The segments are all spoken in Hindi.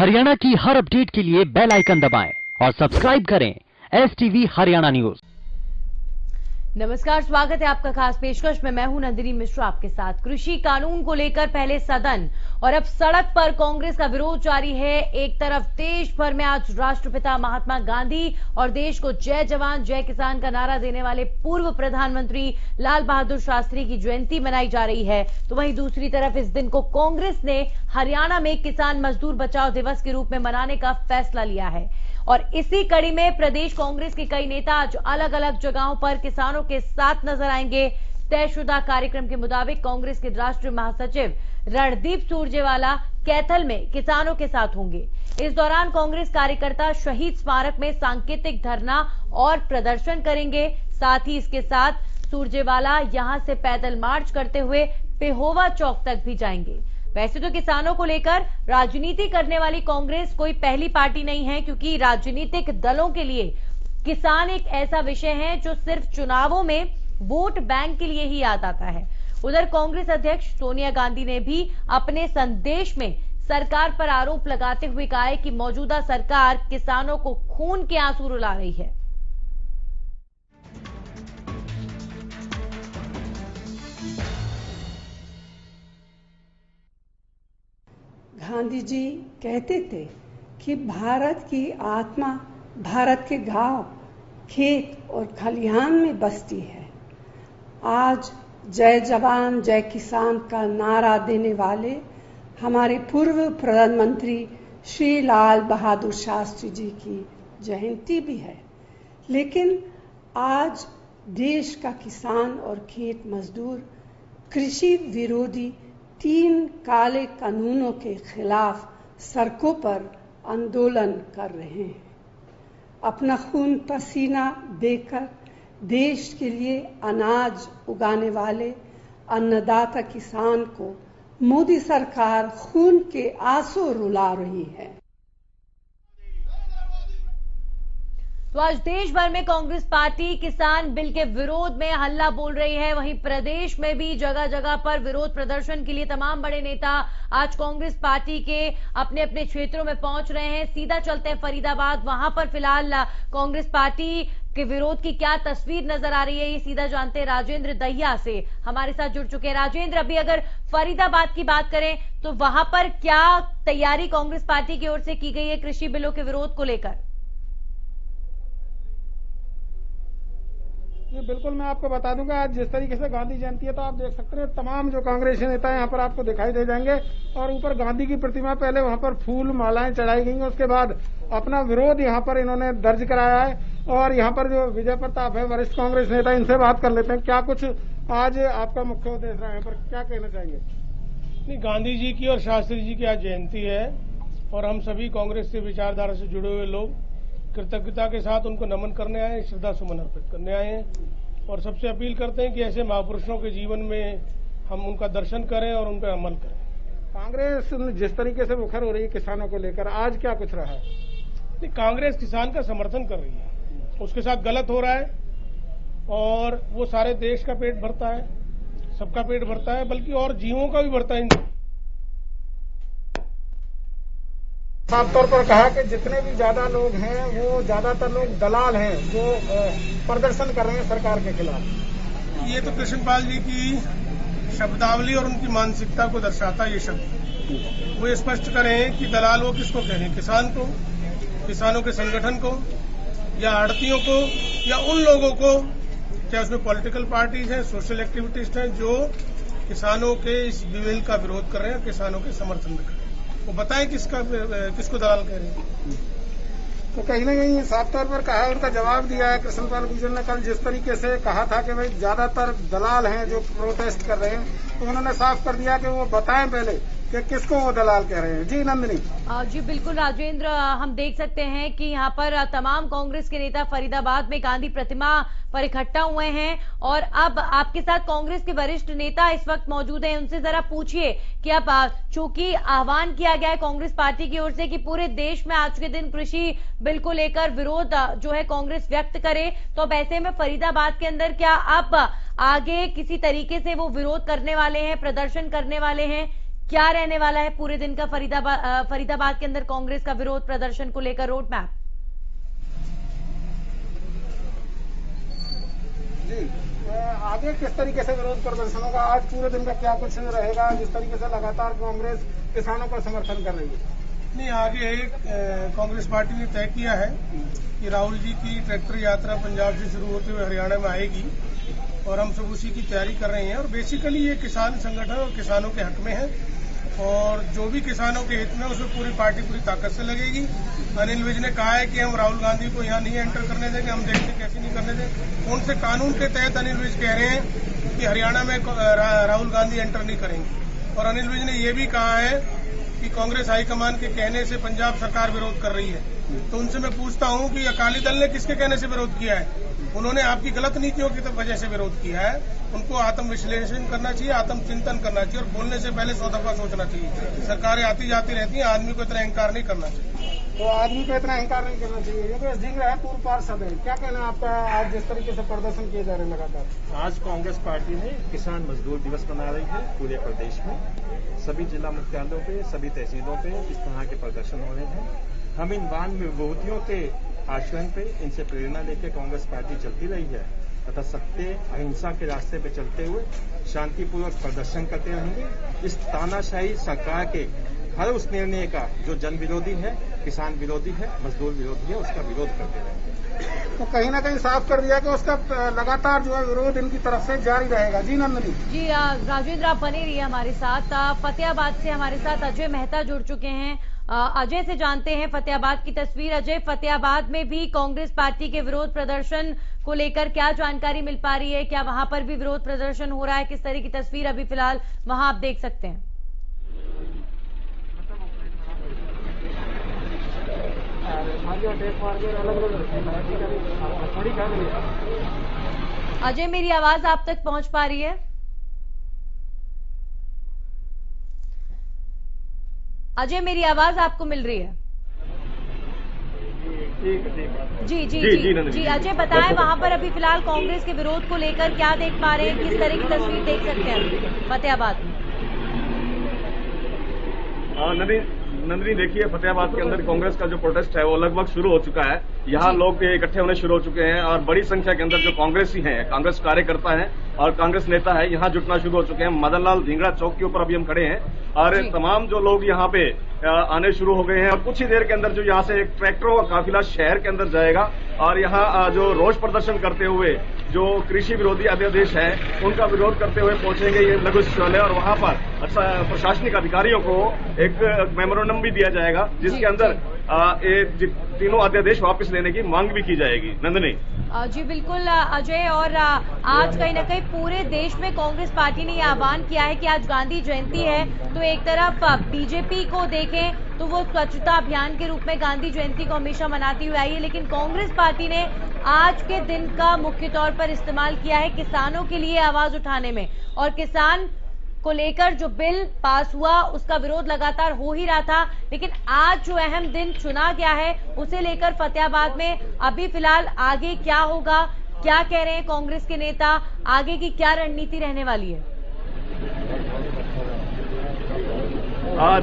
हरियाणा की हर अपडेट के लिए बेल आइकन दबाएं और सब्सक्राइब करें STV हरियाणा न्यूज। नमस्कार, स्वागत है आपका खास पेशकश में। मैं हूं नंदिनी मिश्रा आपके साथ। कृषि कानून को लेकर पहले सदन और अब सड़क पर कांग्रेस का विरोध जारी है। एक तरफ देश भर में आज राष्ट्रपिता महात्मा गांधी और देश को जय जवान जय किसान का नारा देने वाले पूर्व प्रधानमंत्री लाल बहादुर शास्त्री की जयंती मनाई जा रही है, तो वहीं दूसरी तरफ इस दिन को कांग्रेस ने हरियाणा में किसान मजदूर बचाओ दिवस के रूप में मनाने का फैसला लिया है। और इसी कड़ी में प्रदेश कांग्रेस के कई नेता आज अलग अलग जगहों पर किसानों के साथ नजर आएंगे। तयशुदा कार्यक्रम के मुताबिक कांग्रेस के राष्ट्रीय महासचिव रणदीप सुरजेवाला कैथल में किसानों के साथ होंगे। इस दौरान कांग्रेस कार्यकर्ता शहीद स्मारक में सांकेतिक धरना और प्रदर्शन करेंगे। साथ ही इसके साथ सुरजेवाला यहां से पैदल मार्च करते हुए पेहोवा चौक तक भी जाएंगे। वैसे तो किसानों को लेकर राजनीति करने वाली कांग्रेस कोई पहली पार्टी नहीं है, क्योंकि राजनीतिक दलों के लिए किसान एक ऐसा विषय है जो सिर्फ चुनावों में वोट बैंक के लिए ही याद आता है। उधर कांग्रेस अध्यक्ष सोनिया गांधी ने भी अपने संदेश में सरकार पर आरोप लगाते हुए कहा है कि मौजूदा सरकार किसानों को खून के आंसू रुला रही है। गांधी जी कहते थे कि भारत की आत्मा भारत के गांव, खेत और खलिहान में बसती है। आज जय जवान जय किसान का नारा देने वाले हमारे पूर्व प्रधानमंत्री श्री लाल बहादुर शास्त्री जी की जयंती भी है, लेकिन आज देश का किसान और खेत मजदूर कृषि विरोधी 3 काले कानूनों के खिलाफ सड़कों पर आंदोलन कर रहे हैं। अपना खून पसीना देकर देश के लिए अनाज उगाने वाले अन्नदाता किसान को मोदी सरकार खून के आंसू रुला रही है। तो आज देश भर में कांग्रेस पार्टी किसान बिल के विरोध में हल्ला बोल रही है। वहीं प्रदेश में भी जगह जगह पर विरोध प्रदर्शन के लिए तमाम बड़े नेता आज कांग्रेस पार्टी के अपने अपने क्षेत्रों में पहुंच रहे हैं। सीधा चलते हैं फरीदाबाद, वहां पर फिलहाल कांग्रेस पार्टी के विरोध की क्या तस्वीर नजर आ रही है, ये सीधा जानते हैं राजेंद्र दहिया से हमारे साथ जुड़ चुके हैं। राजेंद्र, अभी अगर फरीदाबाद की बात करें तो वहां पर क्या तैयारी कांग्रेस पार्टी की ओर से की गई है कृषि बिलों के विरोध को लेकर? जी बिल्कुल, मैं आपको बता दूंगा आज जिस तरीके से गांधी जयंती है तो आप देख सकते हैं तमाम जो कांग्रेसी नेता यहाँ पर आपको दिखाई दे जाएंगे और ऊपर गांधी की प्रतिमा, पहले वहां पर फूल मालाएं चढ़ाई गई। उसके बाद अपना विरोध यहाँ पर इन्होंने दर्ज कराया है। और यहाँ पर जो विजय प्रताप है वरिष्ठ कांग्रेस नेता, इनसे बात कर लेते हैं। क्या कुछ आज आपका मुख्य उद्देश्य रहा है, पर क्या कहना चाहेंगे? नहीं, गांधी जी की और शास्त्री जी की आज जयंती है और हम सभी कांग्रेस के विचारधारा से जुड़े हुए लोग कृतज्ञता के साथ उनको नमन करने आए, श्रद्धा सुमन अर्पित करने आए हैं और सबसे अपील करते हैं कि ऐसे महापुरुषों के जीवन में हम उनका दर्शन करें और उन पर अमल करें। कांग्रेस जिस तरीके से मुखर हो रही है किसानों को लेकर, आज क्या कुछ रहा है? नहीं, कांग्रेस किसान का समर्थन कर रही है, उसके साथ गलत हो रहा है और वो सारे देश का पेट भरता है, सबका पेट भरता है, बल्कि और जीवों का भी भरता है। साफ तौर पर कहा कि जितने भी ज्यादा लोग हैं वो ज्यादातर लोग दलाल हैं जो प्रदर्शन कर रहे हैं सरकार के खिलाफ। ये तो कृष्णपाल जी की शब्दावली और उनकी मानसिकता को दर्शाता है ये शब्द। वो ये स्पष्ट करें कि दलाल वो किसको कह रहे हैं, किसान को, किसानों के संगठन को या आड़तियों को या उन लोगों को, चाहे उसमें पॉलिटिकल पार्टीज हैं, सोशल एक्टिविटिस्ट हैं जो किसानों के इस बिल का विरोध कर रहे हैं, किसानों के समर्थन में कर रहे हैं। वो बताएं किसको दलाल कह रहे हैं। तो कहीं ना कहीं साफ तौर पर कहा, उनका जवाब दिया है कृष्णपाल गुर्जर ने। कल जिस तरीके से कहा था कि भाई ज्यादातर दलाल हैं जो प्रोटेस्ट कर रहे हैं, तो उन्होंने साफ कर दिया कि वो बताएं पहले कि किसको वो दलाल कह रहे हैं। जी नंदिनी। जी बिल्कुल राजेंद्र, हम देख सकते हैं कि यहाँ पर तमाम कांग्रेस के नेता फरीदाबाद में गांधी प्रतिमा पर इकट्ठा हुए हैं और अब आपके साथ कांग्रेस के वरिष्ठ नेता इस वक्त मौजूद हैं। उनसे जरा पूछिए कि अब चूंकि आह्वान किया गया है कांग्रेस पार्टी की ओर से कि पूरे देश में आज के दिन कृषि बिल को लेकर विरोध जो है कांग्रेस व्यक्त करे, तो अब ऐसे में फरीदाबाद के अंदर क्या अब आगे किसी तरीके से वो विरोध करने वाले हैं, प्रदर्शन करने वाले हैं? क्या रहने वाला है पूरे दिन का फरीदाबाद के अंदर कांग्रेस का विरोध प्रदर्शन को लेकर रोड मैप? जी, आगे किस तरीके से विरोध प्रदर्शन होगा, आज पूरे दिन का क्या कुछ रहेगा, जिस तरीके से लगातार कांग्रेस किसानों का समर्थन कर रही है? नहीं, आगे कांग्रेस पार्टी ने तय किया है कि राहुल जी की ट्रैक्टर यात्रा पंजाब से शुरू होते हुए हरियाणा में आएगी और हम सब उसी की तैयारी कर रहे हैं। और बेसिकली ये किसान संगठन और किसानों के हक में है और जो भी किसानों के हित में उसमें पूरी पार्टी पूरी ताकत से लगेगी। अनिल विज ने कहा है कि हम राहुल गांधी को यहाँ नहीं एंटर करने देंगे, हम देखते कैसे नहीं करने देंगे। कौन से कानून के तहत अनिल विज कह रहे हैं कि हरियाणा में राहुल गांधी एंटर नहीं करेंगे? और अनिल विज ने यह भी कहा है कि कांग्रेस हाईकमान के कहने से पंजाब सरकार विरोध कर रही है। तो उनसे मैं पूछता हूं कि अकाली दल ने किसके कहने से विरोध किया है? उन्होंने आपकी गलत नीतियों की वजह से विरोध किया है। उनको आत्म विश्लेषण करना चाहिए, आत्म चिंतन करना चाहिए और बोलने से पहले 100 दफा सोचना चाहिए। सरकारें आती जाती रहती हैं, आदमी को इतना अहंकार नहीं करना चाहिए। तो आदमी को इतना अहंकार नहीं करना चाहिए। योगेश ढींगरा है पूर्व पार्षद है, क्या कहना है आपका आज जिस तरीके से प्रदर्शन किए जा रहे हैं लगातार? आज कांग्रेस पार्टी ने किसान मजदूर दिवस मना रही है पूरे प्रदेश में। सभी जिला मुख्यालयों पे, सभी तहसीलों पे इस तरह के प्रदर्शन हो रहे हैं। हम इन वान विभूतियों के आचरण पे, इनसे प्रेरणा लेकर कांग्रेस पार्टी चलती रही है तथा सत्य अहिंसा के रास्ते पे चलते हुए शांतिपूर्वक प्रदर्शन करते रहेंगे। इस तानाशाही सरकार के हर उस निर्णय का जो जन विरोधी है, किसान विरोधी है, मजदूर विरोधी है, उसका विरोध करते रहेंगे। तो कहीं ना कहीं साफ कर दिया कि उसका लगातार जो है विरोध इनकी तरफ से जारी रहेगा। जी नंदनी जी, राजेंद्र आप बने रहिए हमारे साथ। फतेहाबाद से हमारे साथ अजय मेहता जुड़ चुके हैं। अजय से जानते हैं फतेहाबाद की तस्वीर। अजय, फतेहाबाद में भी कांग्रेस पार्टी के विरोध प्रदर्शन को लेकर क्या जानकारी मिल पा रही है? क्या वहां पर भी विरोध प्रदर्शन हो रहा है? किस तरह की तस्वीर अभी फिलहाल वहां आप देख सकते हैं? अजय, मेरी आवाज आप तक पहुंच पा रही है? अजय, मेरी आवाज आपको मिल रही है? जी जी जी जी अजय बताएं, वहां पर अभी फिलहाल कांग्रेस के विरोध को लेकर क्या देख पा रहे हैं? किस तरह की तस्वीर देख सकते हैं फतेहाबाद में? नंदनी देखिए, फतेहाबाद के अंदर कांग्रेस का जो प्रोटेस्ट है वो लगभग शुरू हो चुका है। यहाँ लोग इकट्ठे होने शुरू हो चुके हैं और बड़ी संख्या के अंदर जो कांग्रेसी हैं, कांग्रेस कार्यकर्ता हैं और कांग्रेस नेता है, यहाँ जुटना शुरू हो चुके हैं। मदन लाल धिंगड़ा चौक के ऊपर अभी हम खड़े हैं और तमाम जो लोग यहाँ पे आने शुरू हो गए हैं और कुछ ही देर के अंदर जो यहाँ से एक ट्रैक्टरों का काफिला शहर के अंदर जाएगा और यहाँ जो रोष प्रदर्शन करते हुए जो कृषि विरोधी अध्यादेश है उनका विरोध करते हुए पहुंचेंगे ये लघु सचिवालय और वहां पर प्रशासनिक अधिकारियों को एक मेमोरेंडम भी दिया जाएगा जिसके अंदर तीनों अध्यादेश वापस लेने की मांग भी की जाएगी। नंदनी जी बिल्कुल अजय, और आज कहीं ना कहीं पूरे देश में कांग्रेस पार्टी ने यह आह्वान किया है कि आज गांधी जयंती है, तो एक तरफ बीजेपी को देखें तो वो स्वच्छता अभियान के रूप में गांधी जयंती को हमेशा मनाती हुई आई है, लेकिन कांग्रेस पार्टी ने आज के दिन का मुख्य तौर पर इस्तेमाल किया है किसानों के लिए आवाज उठाने में। और किसान को लेकर जो बिल पास हुआ उसका विरोध लगातार हो ही रहा था, लेकिन आज जो अहम दिन चुना गया है उसे लेकर फतेहाबाद में अभी फिलहाल आगे क्या होगा, क्या कह रहे हैं कांग्रेस के नेता, आगे की क्या रणनीति रहने वाली है?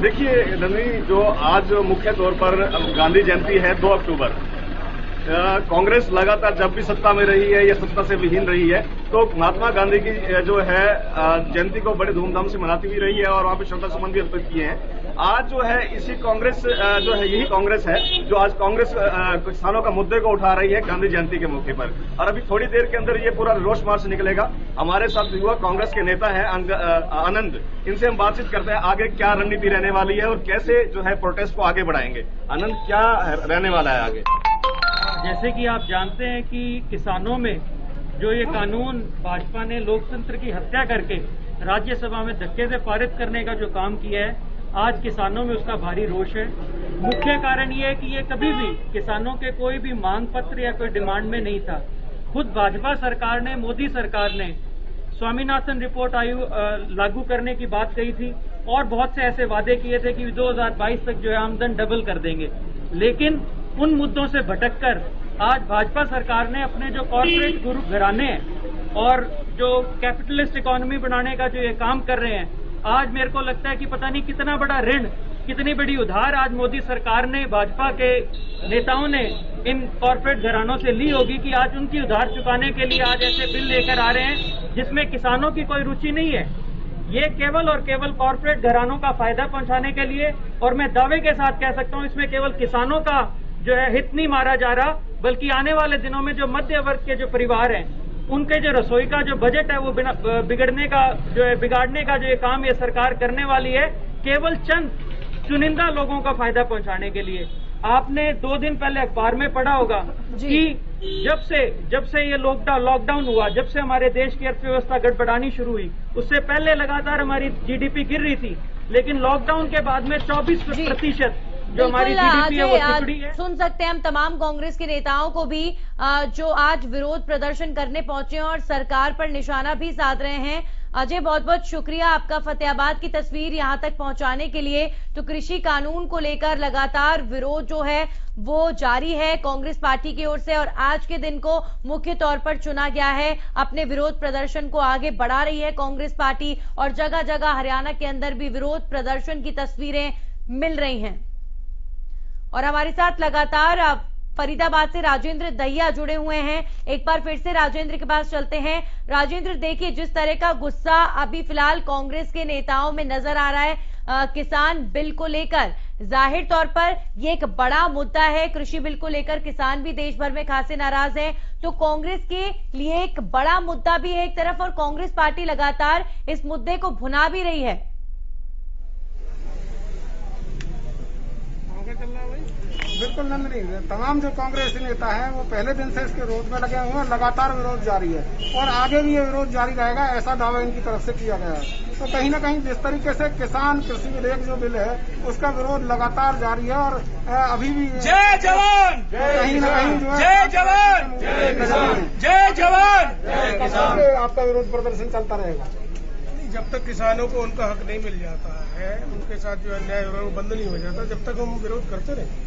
देखिए नंदनी, जो आज मुख्य तौर पर गांधी जयंती है 2 अक्टूबर, कांग्रेस लगातार जब भी सत्ता में रही है या सत्ता से विहीन रही है तो महात्मा गांधी की जो है जयंती को बड़े धूमधाम से मनाती हुई रही है और वहां पे श्रद्धा सुमन भी अर्पित किए हैं। आज जो है इसी कांग्रेस जो है यही कांग्रेस है जो आज कांग्रेस किसानों का मुद्दे को उठा रही है गांधी जयंती के मौके पर। और अभी थोड़ी देर के अंदर ये पूरा रोष मार्च निकलेगा। हमारे साथ युवा कांग्रेस के नेता है आनंद, इनसे हम बातचीत करते हैं आगे क्या रणनीति रहने वाली है और कैसे जो है प्रोटेस्ट को आगे बढ़ाएंगे। आनंद, क्या रहने वाला है आगे? जैसे कि आप जानते हैं कि किसानों में जो ये कानून भाजपा ने लोकतंत्र की हत्या करके राज्यसभा में धक्के से पारित करने का जो काम किया है, आज किसानों में उसका भारी रोष है। मुख्य कारण ये है कि ये कभी भी किसानों के कोई भी मांग पत्र या कोई डिमांड में नहीं था। खुद भाजपा सरकार ने, मोदी सरकार ने स्वामीनाथन रिपोर्ट लागू करने की बात कही थी और बहुत से ऐसे वादे किए थे कि 2022 तक जो है आमदन डबल कर देंगे, लेकिन उन मुद्दों से भटककर आज भाजपा सरकार ने अपने जो कॉर्पोरेट गुरु घराने हैं और जो कैपिटलिस्ट इकोनॉमी बनाने का जो ये काम कर रहे हैं, आज मेरे को लगता है कि पता नहीं कितना बड़ा ऋण, कितनी बड़ी उधार आज मोदी सरकार ने, भाजपा के नेताओं ने इन कॉर्पोरेट घरानों से ली होगी कि आज उनकी उधार चुकाने के लिए आज ऐसे बिल लेकर आ रहे हैं जिसमें किसानों की कोई रुचि नहीं है। ये केवल और केवल कॉर्पोरेट घरानों का फायदा पहुंचाने के लिए, और मैं दावे के साथ कह सकता हूं इसमें केवल किसानों का जो है हित नहीं मारा जा रहा, बल्कि आने वाले दिनों में जो मध्य वर्ग के जो परिवार हैं उनके जो रसोई का जो बजट है वो बिगाड़ने का जो ये काम ये सरकार करने वाली है, केवल चंद चुनिंदा लोगों का फायदा पहुंचाने के लिए। आपने 2 दिन पहले अखबार में पढ़ा होगा कि जब से ये लॉकडाउन हुआ, जब से हमारे देश की अर्थव्यवस्था गड़बड़ानी शुरू हुई, उससे पहले लगातार हमारी जीडीपी गिर रही थी, लेकिन लॉकडाउन के बाद में 24% जो हमारी जीडीपी है वो सिकुड़ी है। सुन सकते हैं हम तमाम कांग्रेस के नेताओं को भी जो आज विरोध प्रदर्शन करने पहुंचे हैं और सरकार पर निशाना भी साध रहे हैं। अजय, बहुत बहुत शुक्रिया आपका फतेहाबाद की तस्वीर यहां तक पहुंचाने के लिए। तो कृषि कानून को लेकर लगातार विरोध जो है वो जारी है कांग्रेस पार्टी की ओर से, और आज के दिन को मुख्य तौर पर चुना गया है। अपने विरोध प्रदर्शन को आगे बढ़ा रही है कांग्रेस पार्टी, और जगह जगह हरियाणा के अंदर भी विरोध प्रदर्शन की तस्वीरें मिल रही हैं। और हमारे साथ लगातार फरीदाबाद से राजेंद्र दहिया जुड़े हुए हैं। एक बार फिर से राजेंद्र के पास चलते हैं। राजेंद्र, देखिए जिस तरह का गुस्सा अभी फिलहाल कांग्रेस के नेताओं में नजर आ रहा है किसान बिल को लेकर, जाहिर तौर पर ये एक बड़ा मुद्दा है। कृषि बिल को लेकर किसान भी देश भर में खासे नाराज हैं, तो कांग्रेस के लिए एक बड़ा मुद्दा भी है एक तरफ, और कांग्रेस पार्टी लगातार इस मुद्दे को भुना भी रही है। बिल्कुल नंदनी, तमाम जो कांग्रेसी नेता हैं वो पहले दिन से इसके विरोध में लगे हुए हैं। लगातार विरोध जारी है और आगे भी ये विरोध जारी रहेगा, ऐसा दावा इनकी तरफ से किया गया है। तो कहीं ना कहीं जिस तरीके से किसान कृषि विधेयक जो बिल है उसका विरोध लगातार जारी है, और अभी भी जय जवान, कहीं ना कहीं जो है जय जवान, जय जवान, आपका विरोध प्रदर्शन चलता रहेगा जब तक किसानों को उनका हक नहीं मिल जाता है, उनके साथ जो अन्याय हो रहा है वो बंद नहीं हो जाता, जब तक हम विरोध करते रहे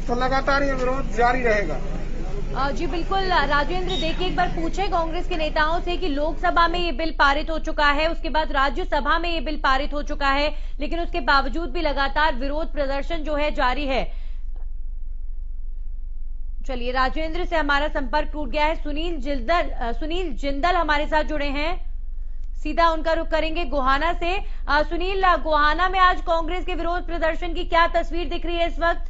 तो लगातार ये विरोध जारी रहेगा। जी बिल्कुल राजेंद्र, देखिए एक बार पूछे कांग्रेस के नेताओं से कि लोकसभा में ये बिल पारित हो चुका है, उसके बाद राज्यसभा में ये बिल पारित हो चुका है, लेकिन उसके बावजूद भी लगातार विरोध प्रदर्शन जो है जारी है। चलिए, राजेंद्र से हमारा संपर्क टूट गया है। सुनील जिंदल हमारे साथ जुड़े हैं, सीधा उनका रुख करेंगे गोहाना से। सुनील, गोहाना में आज कांग्रेस के विरोध प्रदर्शन की क्या तस्वीर दिख रही है इस वक्त?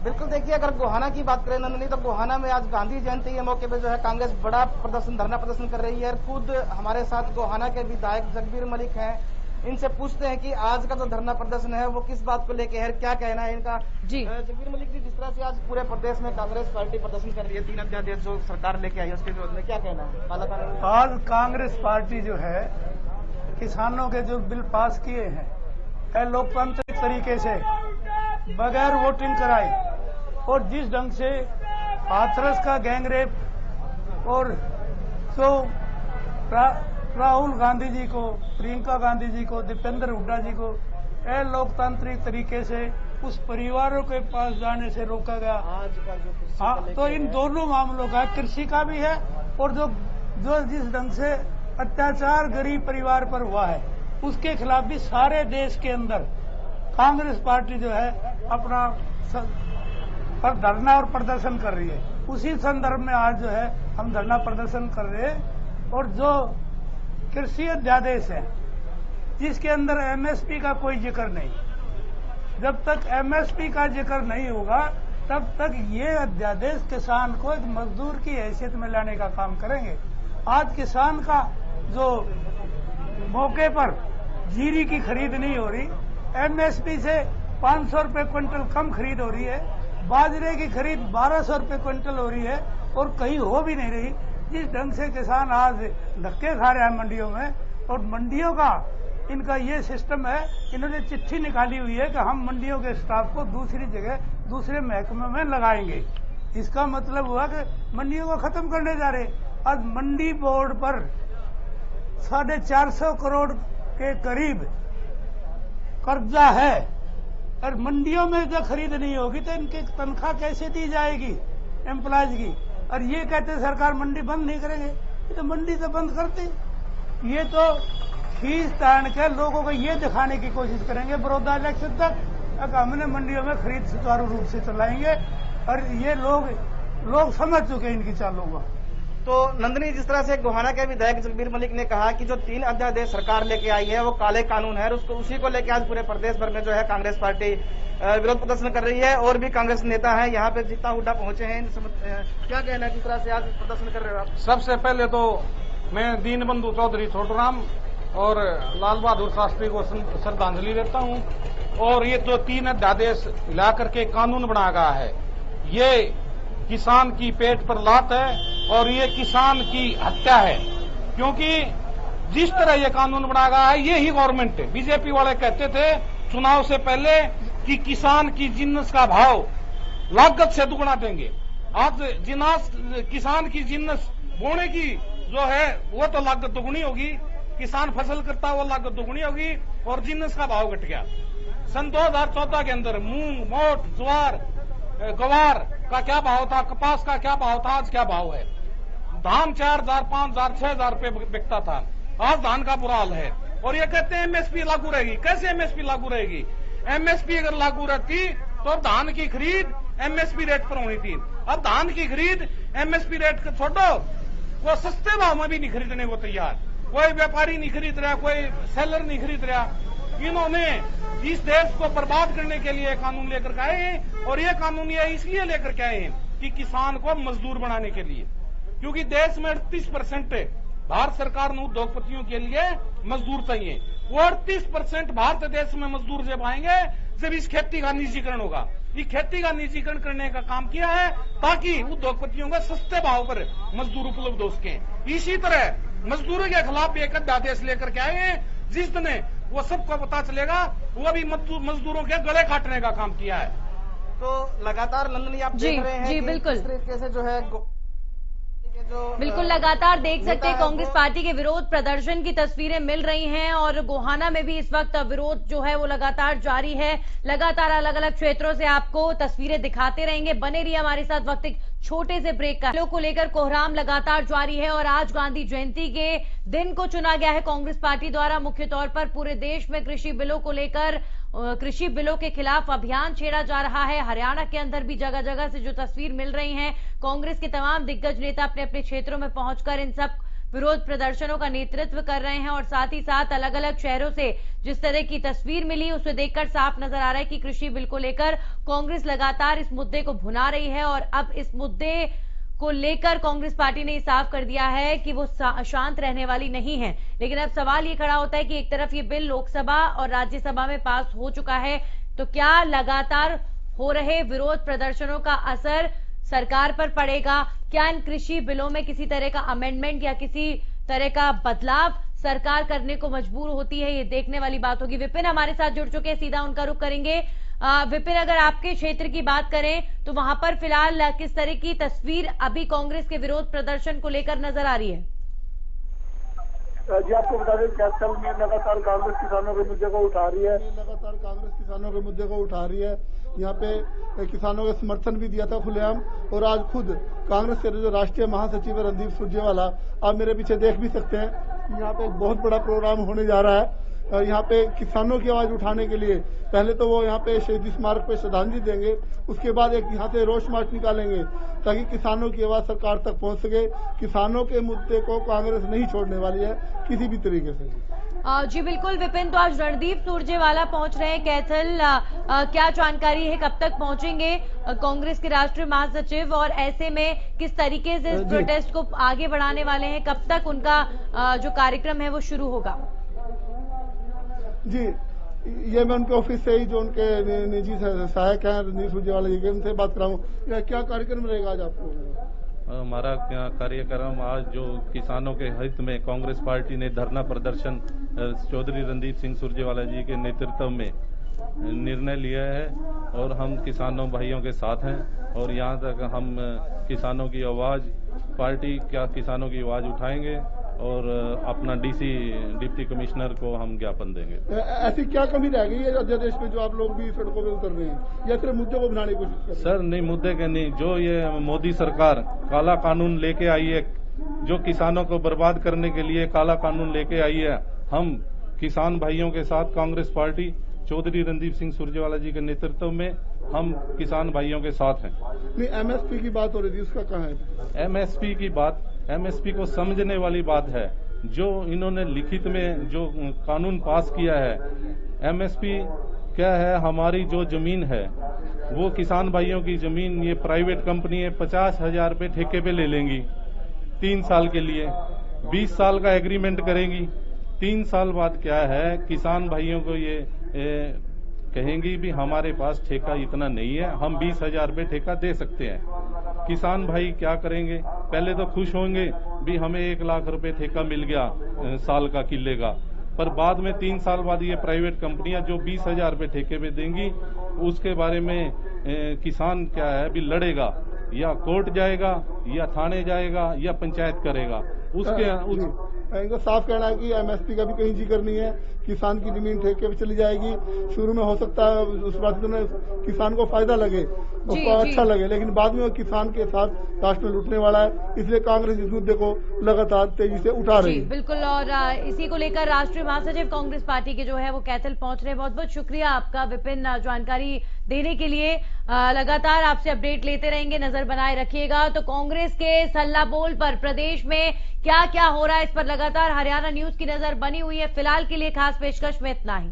बिल्कुल, देखिए अगर गोहाना की बात करें नंदनी, तो गोहाना में आज गांधी जयंती के मौके पे जो है कांग्रेस बड़ा धरना प्रदर्शन कर रही है। खुद हमारे साथ गोहाना के विधायक जगबीर मलिक हैं, इनसे पूछते हैं कि आज का जो धरना प्रदर्शन है वो किस बात को लेके है, क्या कहना है इनका। जी जगबीर मलिक जी, जिस तरह से आज पूरे प्रदेश में कांग्रेस पार्टी प्रदर्शन कर रही है, 3 अध्यादेश जो सरकार लेके आई है उसके विरोध में, क्या कहना है? आज कांग्रेस पार्टी जो है किसानों के जो बिल पास किए हैं लोकतांत्रिक तरीके से बगैर वोटिंग कराए, और जिस ढंग से हाथरस का गैंगरेप और जो राहुल गांधी जी को, प्रियंका गांधी जी को, दीपेंद्र हुड्डा जी को लोकतांत्रिक तरीके से उस परिवारों के पास जाने से रोका गया। हाँ, तो इन दोनों मामलों का, कृषि का भी है और जो जिस ढंग से अत्याचार गरीब परिवार पर हुआ है उसके खिलाफ भी सारे देश के अंदर कांग्रेस पार्टी जो है अपना पर धरना और प्रदर्शन कर रही है। उसी संदर्भ में आज जो है हम धरना प्रदर्शन कर रहे हैं। और जो कृषि अध्यादेश है जिसके अंदर एमएसपी का कोई जिक्र नहीं, जब तक एमएसपी का जिक्र नहीं होगा तब तक ये अध्यादेश किसान को एक मजदूर की हैसियत में लाने का काम करेंगे। आज किसान का जो मौके पर जीरी की खरीद नहीं हो रही, एमएसपी से 500 रुपए क्विंटल कम खरीद हो रही है, बाजरे की खरीद 1200 रुपए क्विंटल हो रही है और कहीं हो भी नहीं रही। जिस ढंग से किसान आज धक्के खा रहे हैं मंडियों में, और मंडियों का इनका ये सिस्टम है, इन्होंने चिट्ठी निकाली हुई है कि हम मंडियों के स्टाफ को दूसरी जगह दूसरे महकमे में लगाएंगे। इसका मतलब हुआ कि मंडियों को खत्म करने जा रहे। आज मंडी बोर्ड पर 450 करोड़ के करीब कर्जा है, और मंडियों में जब खरीद नहीं होगी तो इनकी तनख्वाह कैसे दी जाएगी एम्प्लॉयज की। और ये कहते सरकार मंडी बंद नहीं करेंगे, तो मंडी तो बंद करते। ये तो खींच तान के लोगों को ये दिखाने की कोशिश करेंगे बड़ौदा इलेक्शन तक कि हमने मंडियों में खरीद सुचारू रूप से चलाएंगे, और ये लोग समझ चुके हैं इनकी चालों को। तो नंदिनी, जिस तरह से गोहाना के विधायक जगबीर मलिक ने कहा कि जो 3 अध्यादेश सरकार लेके आई है वो काले कानून है, और उसको उसी को लेकर आज पूरे प्रदेश भर में जो है कांग्रेस पार्टी विरोध प्रदर्शन कर रही है, और भी कांग्रेस नेता है यहाँ पे जीता हुड्डा पहुंचे हैं। क्या कहना है, किस तरह से आज प्रदर्शन कर रहे हो आप? सबसे पहले तो मैं दीनबंधु चौधरी छोटूराम और लाल बहादुर शास्त्री को श्रद्धांजलि देता हूं। और ये तो 3 अध्यादेश ला करके कानून बना गया है, ये किसान की पेट पर लात है और ये किसान की हत्या है, क्योंकि जिस तरह ये कानून बना गया है ये ही गवर्नमेंट है। बीजेपी वाले कहते थे चुनाव से पहले कि किसान की जिन्नस का भाव लागत से दुगना देंगे। आज जिनास किसान की जिन्नस बोने की जो है वो तो लागत दुगनी होगी, किसान फसल करता वो लागत दुगनी होगी, और जिन्नस का भाव घट गया। सन 2014 के अंदर मूंग, मोट, ज्वार, गवार का क्या भाव था, कपास का क्या भाव था, आज क्या भाव है? धान 4,000, 5,000, 6,000 रुपये बिकता था, आज धान का बुरा हाल है। और ये कहते हैं एमएसपी लागू रहेगी। कैसे एमएसपी लागू रहेगी? एमएसपी अगर लागू रहती तो धान की खरीद एमएसपी रेट पर होनी थी। अब धान की खरीद एमएसपी रेट को छोड़ो, वो सस्ते भाव में भी नहीं खरीदने को तैयार, कोई व्यापारी नहीं खरीद रहा, कोई सेलर नहीं खरीद रहा। इन्होंने इस देश को बर्बाद करने के लिए कानून लेकर के आए हैं, और ये कानून ये इसलिए लेकर के आए हैं कि किसान को मजदूर बनाने के लिए, क्योंकि देश में 38% भारत सरकार ने उद्योगपतियों के लिए मजदूर चाहिए। वो 38% भारत देश में मजदूर जब आएंगे जब इस खेती का निजीकरण होगा। ये खेती का निजीकरण करने का काम किया है ताकि उद्योगपतियों को सस्ते भाव पर मजदूर उपलब्ध हो सके। इसी तरह मजदूरों के खिलाफ एक अध्यादेश लेकर के आए हैं, जिस दिन वो सबको पता चलेगा वो भी मजदूरों के गले काटने का काम किया है। तो लगातार नंदनी आप देख रहे हैं जी बिल्कुल, इस तरीके से जो है बिल्कुल लगातार देख सकते हैं कांग्रेस पार्टी के विरोध प्रदर्शन की तस्वीरें मिल रही हैं, और गोहाना में भी इस वक्त विरोध जो है वो लगातार जारी है। लगातार अलग अलग क्षेत्रों से आपको तस्वीरें दिखाते रहेंगे, बने रहिए हमारे साथ। वक्त एक छोटे से ब्रेक का को लेकर कोहराम लगातार जारी है, और आज गांधी जयंती के दिन को चुना गया है कांग्रेस पार्टी द्वारा। मुख्य तौर पर पूरे देश में कृषि बिलों को लेकर, कृषि बिलों के खिलाफ अभियान छेड़ा जा रहा है। हरियाणा के अंदर भी जगह जगह से जो तस्वीर मिल रही है, कांग्रेस के तमाम दिग्गज नेता अपने अपने क्षेत्रों में पहुंचकर इन सब विरोध प्रदर्शनों का नेतृत्व कर रहे हैं, और साथ ही साथ अलग अलग शहरों से जिस तरह की तस्वीर मिली उसे देखकर साफ नजर आ रहा है कि कृषि बिल को लेकर कांग्रेस लगातार इस मुद्दे को भुना रही है। और अब इस मुद्दे को लेकर कांग्रेस पार्टी ने साफ कर दिया है कि वो शांत रहने वाली नहीं है। लेकिन अब सवाल ये खड़ा होता है कि एक तरफ ये बिल लोकसभा और राज्यसभा में पास हो चुका है, तो क्या लगातार हो रहे विरोध प्रदर्शनों का असर सरकार पर पड़ेगा? क्या इन कृषि बिलों में किसी तरह का अमेंडमेंट या किसी तरह का बदलाव सरकार करने को मजबूर होती है? ये देखने वाली बात होगी। विपिन हमारे साथ जुड़ चुके हैं, सीधा उनका रुख करेंगे। विपिन, अगर आपके क्षेत्र की बात करें तो वहां पर फिलहाल किस तरह की तस्वीर अभी कांग्रेस के विरोध प्रदर्शन को लेकर नजर आ रही है? जी आपको बता दें कैथल में लगातार कांग्रेस किसानों के मुद्दे को उठा रही है, यहाँ पे किसानों का समर्थन भी दिया था खुलेआम। और आज खुद कांग्रेस के जो राष्ट्रीय महासचिव है रणदीप सुरजेवाला, आप मेरे पीछे देख भी सकते हैं, यहाँ पे एक बहुत बड़ा प्रोग्राम होने जा रहा है। और यहाँ पे किसानों की आवाज उठाने के लिए पहले तो वो यहाँ पे शहीदी स्मारक पे श्रद्धांजलि देंगे, उसके बाद एक यहाँ से रोष मार्च निकालेंगे ताकि किसानों की आवाज सरकार तक पहुँच सके। किसानों के मुद्दे को कांग्रेस नहीं छोड़ने वाली है किसी भी तरीके से। जी बिल्कुल विपिन, तो आज रणदीप सुरजेवाला पहुंच रहे हैं कैथल, क्या जानकारी है, कब तक पहुंचेंगे कांग्रेस के राष्ट्रीय महासचिव, और ऐसे में किस तरीके से इस प्रोटेस्ट को आगे बढ़ाने वाले हैं? कब तक उनका जो कार्यक्रम है वो शुरू होगा? जी ये मैं उनके ऑफिस से ही जो उनके निजी सहायक हैं रणदीप सुरजेवाला जी के, उनसे बात कराऊं। क्या कार्यक्रम रहेगा आज आपको? हमारा कार्यक्रम आज जो किसानों के हित में कांग्रेस पार्टी ने धरना प्रदर्शन चौधरी रणदीप सिंह सुरजेवाला जी के नेतृत्व में निर्णय लिया है, और हम किसानों भाइयों के साथ हैं। और यहाँ तक हम किसानों की आवाज, पार्टी क्या किसानों की आवाज उठाएंगे और अपना डिप्टी कमिश्नर को हम ज्ञापन देंगे। ऐसी क्या कमी रह गई है अध्यादेश में जो आप लोग भी सड़कों पे उतर रहे हैं, या सिर्फ मुद्दे को बनाने की कोशिश कर रहे हैं? सर नहीं, मुद्दे के नहीं, जो ये मोदी सरकार काला कानून लेके आई है जो किसानों को बर्बाद करने के लिए काला कानून लेके आई है। हम किसान भाइयों के साथ कांग्रेस पार्टी चौधरी रणदीप सिंह सुरजेवाला जी के नेतृत्व में हम किसान भाइयों के साथ हैं। नहीं, एमएसपी की बात हो रही थी, उसका कहाँ है? एमएसपी की बात, एमएसपी को समझने वाली बात है। जो इन्होंने लिखित में जो कानून पास किया है, एमएसपी क्या है, हमारी जो जमीन है वो किसान भाइयों की जमीन ये प्राइवेट कंपनी है 50,000 रुपये ठेके पे ले लेंगी 3 साल के लिए, 20 साल का एग्रीमेंट करेंगी। 3 साल बाद क्या है, किसान भाइयों को ये कहेंगी भी हमारे पास ठेका इतना नहीं है, हम 20,000 रुपये ठेका दे सकते हैं। किसान भाई क्या करेंगे, पहले तो खुश होंगे भी हमें 1 लाख रुपए ठेका मिल गया साल का किले का, पर बाद में 3 साल बाद ये प्राइवेट कंपनियां जो 20,000 रुपये ठेके पे देंगी, उसके बारे में किसान क्या है भी लड़ेगा, या कोर्ट जाएगा या थाने जाएगा या पंचायत करेगा। इनको साफ कहना है कि एमएसपी का भी कहीं जिक्र नहीं है, किसान की जमीन ठेके पे चली जाएगी। शुरू में हो सकता है उस बात में किसान को फायदा लगे, उसको अच्छा लगे, लेकिन बाद में वो किसान के साथ राष्ट्र में लूटने वाला है। इसलिए कांग्रेस इस मुद्दे को लगातार तेजी से उठा रही है। बिल्कुल, और इसी को लेकर राष्ट्रीय महासचिव कांग्रेस पार्टी के जो है वो कैथल पहुंच रहे हैं। बहुत बहुत शुक्रिया आपका विपिन, जानकारी देने के लिए। लगातार आपसे अपडेट लेते रहेंगे, नजर बनाए रखिएगा। तो कांग्रेस के सल्ला बोल पर प्रदेश में क्या क्या हो रहा है, इस पर लगातार हरियाणा न्यूज की नजर बनी हुई है। फिलहाल के लिए खास पेशकश में इतना ही।